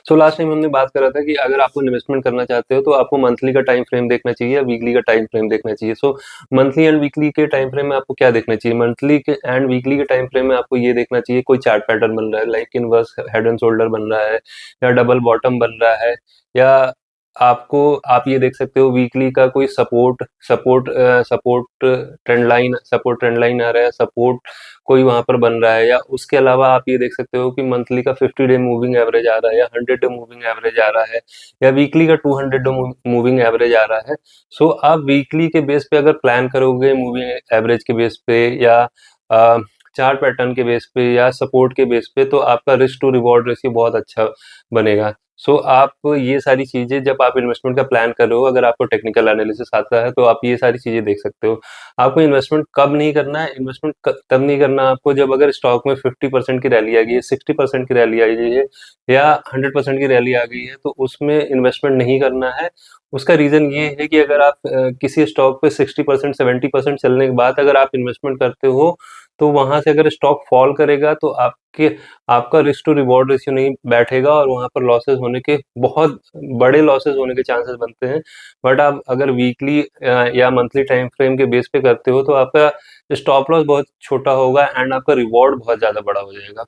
So last time हमने बात करा था कि अगर आपको इन्वेस्टमेंट करना चाहते हो तो आपको मंथली का टाइम फ्रेम देखना चाहिए या वीकली का टाइम फ्रेम देखना चाहिए। सो मंथली एंड वीकली के टाइम फ्रेम में आपको क्या देखना चाहिए? मंथली के एंड वीकली के टाइम फ्रेम में आपको ये देखना चाहिए कोई चार्ट पैटर्न बन रहा है, like inverse head and shoulder बन रहा है या डबल बॉटम बन रहा है, या आपको आप ये देख सकते हो वीकली का कोई सपोर्ट ट्रेंड लाइन आ रहा है, सपोर्ट कोई वहां पर बन रहा है, या उसके अलावा आप ये देख सकते हो कि मंथली का 50 डे मूविंग एवरेज आ रहा है या 100 डे मूविंग एवरेज आ रहा है या वीकली का 200 डे मूविंग एवरेज आ रहा है। सो आप वीकली के बेस पे अगर प्लान करोगे मूविंग एवरेज के बेस पे या चार्ट पैटर्न के बेस पे या सपोर्ट के बेस पे, तो आपका रिस्क टू रिवॉर्ड रेशियो बहुत अच्छा बनेगा। सो आप ये सारी चीज़ें जब आप इन्वेस्टमेंट का प्लान कर रहे हो, अगर आपको टेक्निकल एनालिसिस आता है तो आप ये सारी चीज़ें देख सकते हो। आपको इन्वेस्टमेंट कब नहीं करना है? इन्वेस्टमेंट तब नहीं करना आपको जब अगर स्टॉक में 50% की रैली आ गई है, 60% की रैली आ गई है या 100% की रैली आ गई है, तो उसमें इन्वेस्टमेंट नहीं करना है। उसका रीज़न ये है कि अगर आप किसी स्टॉक पे 60% 70% चलने के बाद अगर आप इन्वेस्टमेंट करते हो, तो वहाँ से अगर स्टॉक फॉल करेगा तो आपका रिस्क टू रिवॉर्ड रेशियो नहीं बैठेगा और वहाँ पर लॉसेस होने के बहुत बड़े लॉसेस होने के चांसेस बनते हैं। बट आप अगर वीकली या मंथली टाइम फ्रेम के बेस पे करते हो तो आपका स्टॉप लॉस बहुत छोटा होगा एंड आपका रिवॉर्ड बहुत ज़्यादा बड़ा हो जाएगा।